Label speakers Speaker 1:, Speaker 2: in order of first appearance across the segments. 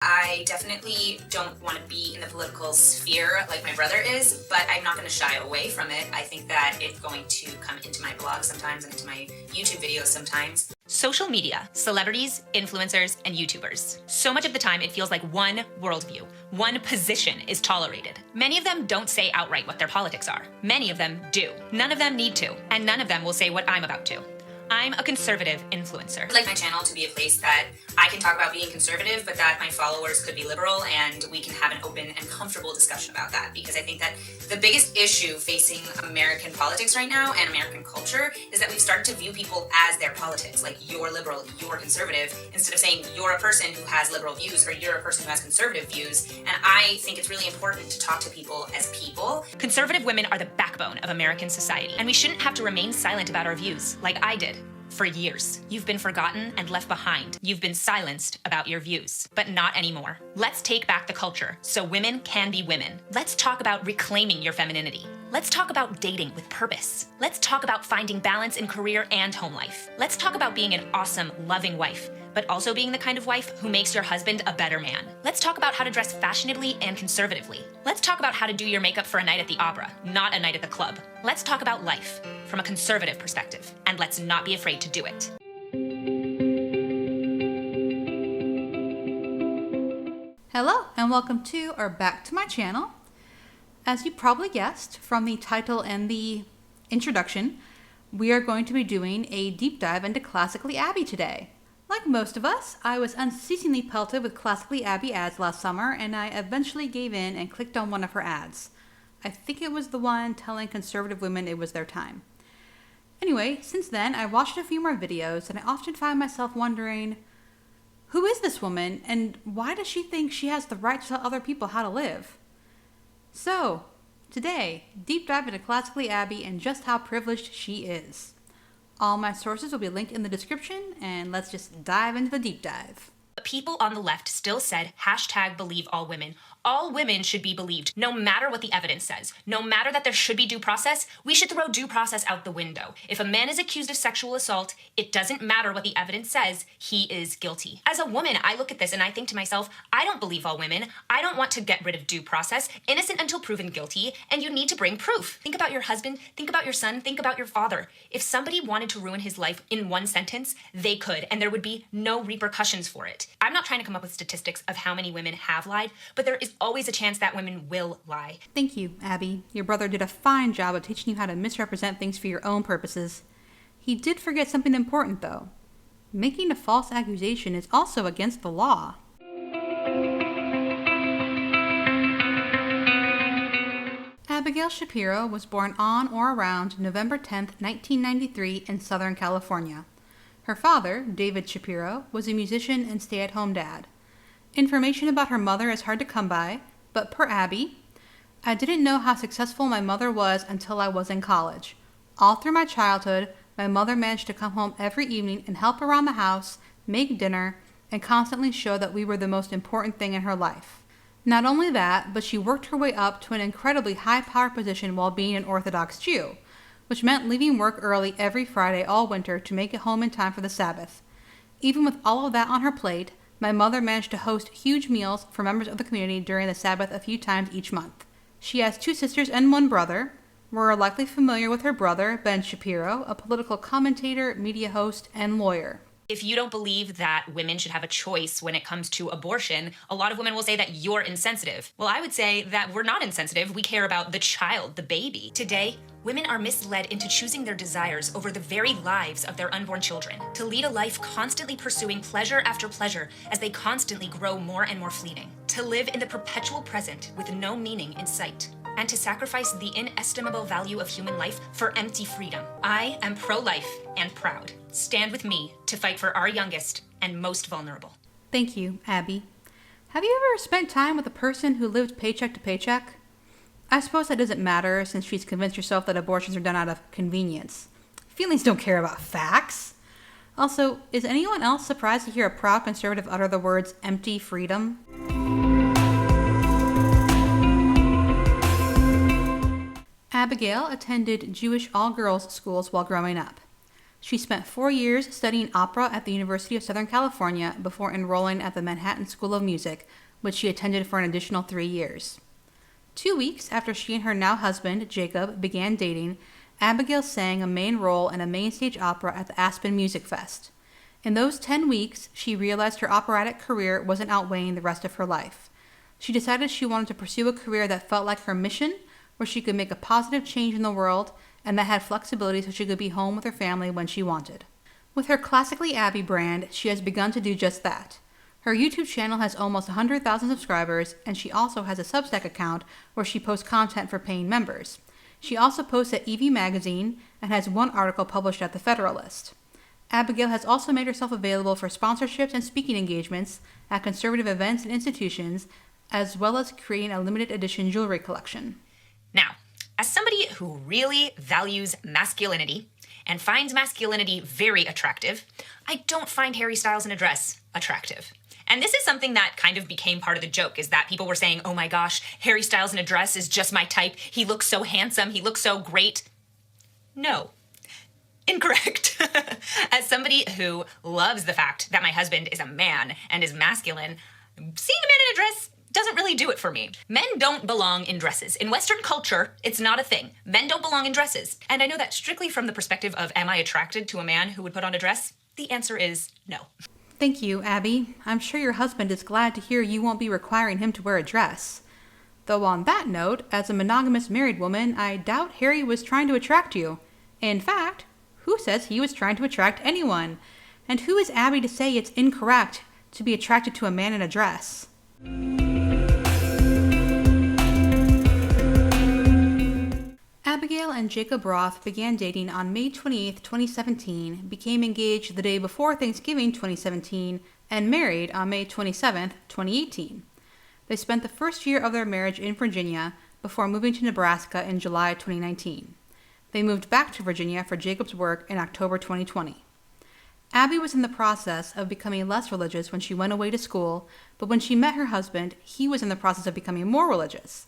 Speaker 1: I definitely don't want to be in the political sphere like my brother is, but I'm not going to shy away from it. I think that it's going to come into my blog sometimes and into my YouTube videos sometimes.
Speaker 2: Social media, celebrities, influencers, and YouTubers. So much of the time it feels like one worldview, one position is tolerated. Many of them don't say outright what their politics are. Many of them do. None of them need to, and none of them will say what I'm about to. I'm a conservative influencer.
Speaker 1: I'd like my channel to be a place that I can talk about being conservative, but that my followers could be liberal, and we can have an open and comfortable discussion about that. Because I think that the biggest issue facing American politics right now and American culture is that we've started to view people as their politics, like you're liberal, you're conservative, instead of saying you're a person who has liberal views or you're a person who has conservative views. And I think it's really important to talk to people as people.
Speaker 2: Conservative women are the backbone of American society, and we shouldn't have to remain silent about our views, like I did. For years, you've been forgotten and left behind. You've been silenced about your views, but not anymore. Let's take back the culture so women can be women. Let's talk about reclaiming your femininity. Let's talk about dating with purpose. Let's talk about finding balance in career and home life. Let's talk about being an awesome, loving wife, but also being the kind of wife who makes your husband a better man. Let's talk about how to dress fashionably and conservatively. Let's talk about how to do your makeup for a night at the opera, not a night at the club. Let's talk about life from a conservative perspective, and let's not be afraid to do it.
Speaker 3: Hello, and welcome to or back to my channel. As you probably guessed from the title and the introduction, we are going to be doing a deep dive into Classically Abby today. Like most of us, I was unceasingly pelted with Classically Abby ads last summer, and I eventually gave in and clicked on one of her ads. I think it was the one telling conservative women it was their time. Anyway, since then, I watched a few more videos, and I often find myself wondering, who is this woman, and why does she think she has the right to tell other people how to live? So, today, deep dive into Classically Abby and just how privileged she is. All my sources will be linked in the description, and let's just dive into the deep dive.
Speaker 2: But people on the left still said, #believe all women. All women should be believed, no matter what the evidence says. No matter that there should be due process, we should throw due process out the window. If a man is accused of sexual assault, it doesn't matter what the evidence says, he is guilty. As a woman, I look at this and I think to myself, I don't believe all women. I don't want to get rid of due process, innocent until proven guilty, and you need to bring proof. Think about your husband, think about your son, think about your father. If somebody wanted to ruin his life in one sentence, they could, and there would be no repercussions for it. I'm not trying to come up with statistics of how many women have lied, but there is always a chance that women will lie.
Speaker 3: Thank you, Abby. Your brother did a fine job of teaching you how to misrepresent things for your own purposes. He did forget something important, though. Making a false accusation is also against the law. Abigail Shapiro was born on or around November 10, 1993 in Southern California. Her father, David Shapiro, was a musician and stay-at-home dad. Information about her mother is hard to come by, but per Abby, I didn't know how successful my mother was until I was in college. All through my childhood, my mother managed to come home every evening and help around the house, make dinner, and constantly show that we were the most important thing in her life. Not only that, but she worked her way up to an incredibly high-power position while being an Orthodox Jew, which meant leaving work early every Friday all winter to make it home in time for the Sabbath. Even with all of that on her plate, my mother managed to host huge meals for members of the community during the Sabbath a few times each month. She has 2 sisters and 1 brother. We're likely familiar with her brother, Ben Shapiro, a political commentator, media host, and lawyer.
Speaker 2: If you don't believe that women should have a choice when it comes to abortion, a lot of women will say that you're insensitive. Well, I would say that we're not insensitive. We care about the child, the baby. Today, women are misled into choosing their desires over the very lives of their unborn children, to lead a life constantly pursuing pleasure after pleasure as they constantly grow more and more fleeting, to live in the perpetual present with no meaning in sight, and to sacrifice the inestimable value of human life for empty freedom. I am pro-life and proud. Stand with me to fight for our youngest and most vulnerable.
Speaker 3: Thank you, Abby. Have you ever spent time with a person who lived paycheck to paycheck? I suppose that doesn't matter since she's convinced herself that abortions are done out of convenience. Feelings don't care about facts. Also, is anyone else surprised to hear a proud conservative utter the words empty freedom? Abigail attended Jewish all-girls schools while growing up. She spent 4 years studying opera at the University of Southern California before enrolling at the Manhattan School of Music, which she attended for an additional 3 years. 2 weeks after she and her now husband, Jacob, began dating, Abigail sang a main role in a main stage opera at the Aspen Music Fest. In those 10 weeks, she realized her operatic career wasn't outweighing the rest of her life. She decided she wanted to pursue a career that felt like her mission, where she could make a positive change in the world, and that had flexibility so she could be home with her family when she wanted. With her Classically Abby brand, she has begun to do just that. Her YouTube channel has almost 100,000 subscribers, and she also has a Substack account where she posts content for paying members. She also posts at EV Magazine and has one article published at The Federalist. Abigail has also made herself available for sponsorships and speaking engagements at conservative events and institutions, as well as creating a limited edition jewelry collection.
Speaker 2: Now, as somebody who really values masculinity and finds masculinity very attractive, I don't find Harry Styles in a dress attractive. And this is something that kind of became part of the joke, is that people were saying, oh my gosh, Harry Styles in a dress is just my type. He looks so handsome. He looks so great. No. Incorrect. As somebody who loves the fact that my husband is a man and is masculine, seeing a man in a dress doesn't really do it for me. Men don't belong in dresses. In Western culture, it's not a thing. Men don't belong in dresses. And I know that strictly from the perspective of, am I attracted to a man who would put on a dress? The answer is no.
Speaker 3: Thank you, Abby. I'm sure your husband is glad to hear you won't be requiring him to wear a dress. Though on that note, as a monogamous married woman, I doubt Harry was trying to attract you. In fact, who says he was trying to attract anyone? And who is Abby to say it's incorrect to be attracted to a man in a dress? Abigail and Jacob Roth began dating on May 28, 2017, became engaged the day before Thanksgiving 2017, and married on May 27, 2018. They spent the first year of their marriage in Virginia before moving to Nebraska in July 2019. They moved back to Virginia for Jacob's work in October 2020. Abby was in the process of becoming less religious when she went away to school, but when she met her husband, he was in the process of becoming more religious,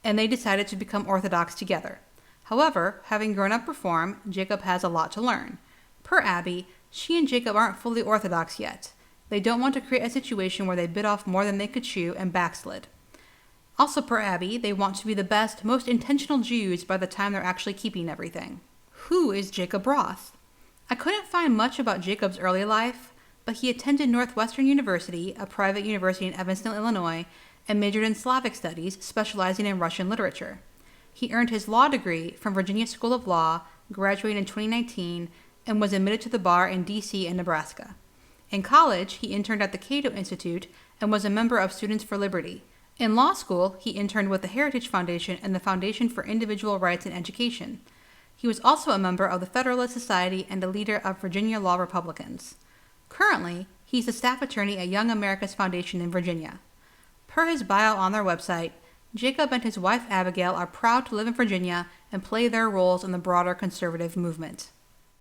Speaker 3: and they decided to become Orthodox together. However, having grown up Reform, Jacob has a lot to learn. Per Abby, she and Jacob aren't fully Orthodox yet. They don't want to create a situation where they bit off more than they could chew and backslid. Also per Abby, they want to be the best, most intentional Jews by the time they're actually keeping everything. Who is Jacob Roth? I couldn't find much about Jacob's early life, but he attended Northwestern University, a private university in Evanston, Illinois, and majored in Slavic studies, specializing in Russian literature. He earned his law degree from Virginia School of Law, graduated in 2019, and was admitted to the bar in D.C. and Nebraska. In college, he interned at the Cato Institute and was a member of Students for Liberty. In law school, he interned with the Heritage Foundation and the Foundation for Individual Rights in Education. He was also a member of the Federalist Society and a leader of Virginia Law Republicans. Currently, he's a staff attorney at Young America's Foundation in Virginia. Per his bio on their website, Jacob and his wife Abigail are proud to live in Virginia and play their roles in the broader conservative movement.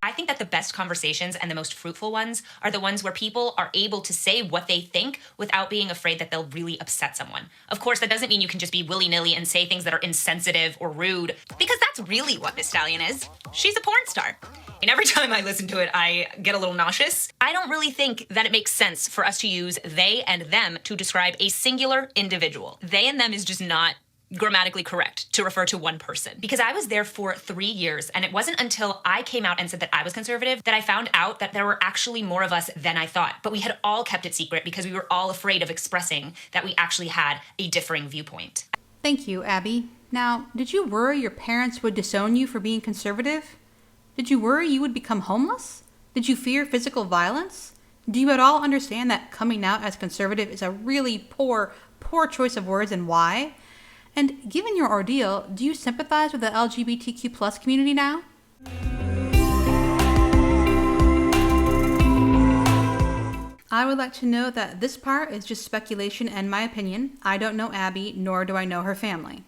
Speaker 2: I think that the best conversations and the most fruitful ones are the ones where people are able to say what they think without being afraid that they'll really upset someone. Of course, that doesn't mean you can just be willy-nilly and say things that are insensitive or rude, because that's really what Miss Stallion is. She's a porn star. And every time I listen to it, I get a little nauseous. I don't really think that it makes sense for us to use they and them to describe a singular individual. They and them is just not grammatically correct to refer to one person. Because I was there for 3 years, and it wasn't until I came out and said that I was conservative that I found out that there were actually more of us than I thought. But we had all kept it secret because we were all afraid of expressing that we actually had a differing viewpoint.
Speaker 3: Thank you, Abby. Now, did you worry your parents would disown you for being conservative? Did you worry you would become homeless? Did you fear physical violence? Do you at all understand that coming out as conservative is a really poor choice of words, and why? And given your ordeal, do you sympathize with the LGBTQ+ community now? I would like to note that this part is just speculation and my opinion. I don't know Abby, nor do I know her family.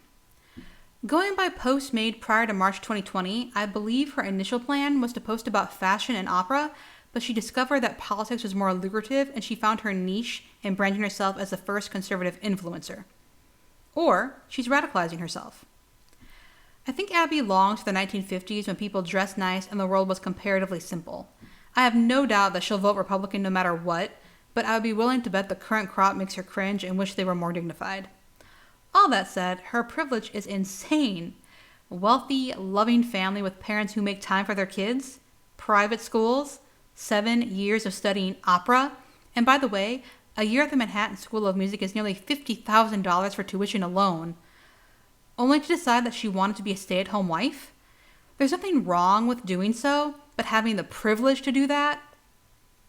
Speaker 3: Going by posts made prior to March 2020, I believe her initial plan was to post about fashion and opera, but she discovered that politics was more lucrative and she found her niche in branding herself as the first conservative influencer. Or she's radicalizing herself. I think Abby longs for the 1950s when people dressed nice and the world was comparatively simple. I have no doubt that she'll vote Republican no matter what, but I would be willing to bet the current crop makes her cringe and wish they were more dignified. All that said, her privilege is insane. Wealthy, loving family with parents who make time for their kids, private schools, 7 years of studying opera, and by the way, a year at the Manhattan School of Music is nearly $50,000 for tuition alone, only to decide that she wanted to be a stay-at-home wife? There's nothing wrong with doing so, but having the privilege to do that?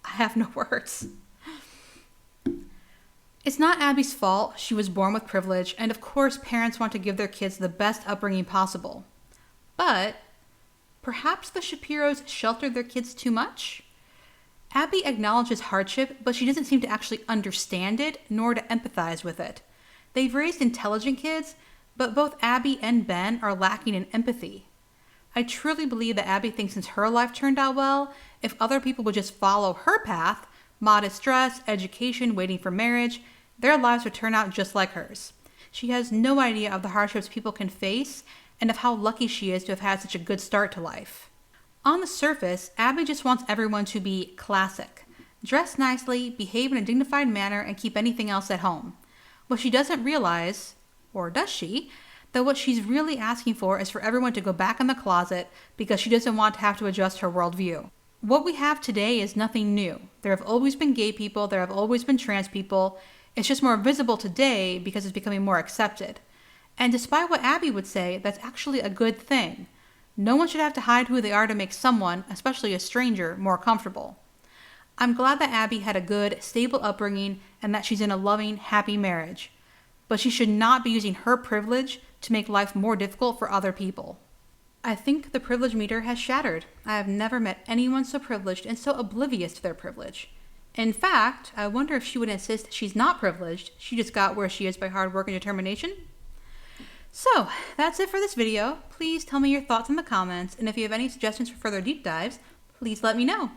Speaker 3: I have no words. It's not Abby's fault. She was born with privilege, and of course parents want to give their kids the best upbringing possible. But perhaps the Shapiros sheltered their kids too much? Abby acknowledges hardship, but she doesn't seem to actually understand it, nor to empathize with it. They've raised intelligent kids, but both Abby and Ben are lacking in empathy. I truly believe that Abby thinks since her life turned out well, if other people would just follow her path, modest dress, education, waiting for marriage, their lives would turn out just like hers. She has no idea of the hardships people can face and of how lucky she is to have had such a good start to life. On the surface, Abby just wants everyone to be classic. Dress nicely, behave in a dignified manner, and keep anything else at home. What she doesn't realize, or does she, that what she's really asking for is for everyone to go back in the closet because she doesn't want to have to adjust her worldview. What we have today is nothing new. There have always been gay people, there have always been trans people. It's just more visible today because it's becoming more accepted. And despite what Abby would say, that's actually a good thing. No one should have to hide who they are to make someone, especially a stranger, more comfortable. I'm glad that Abby had a good, stable upbringing and that she's in a loving, happy marriage. But she should not be using her privilege to make life more difficult for other people. I think the privilege meter has shattered. I have never met anyone so privileged and so oblivious to their privilege. In fact, I wonder if she would insist she's not privileged, she just got where she is by hard work and determination. So, that's it for this video. Please tell me your thoughts in the comments, and if you have any suggestions for further deep dives, please let me know.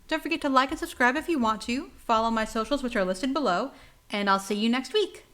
Speaker 3: Don't forget to like and subscribe if you want to, follow my socials which are listed below, and I'll see you next week.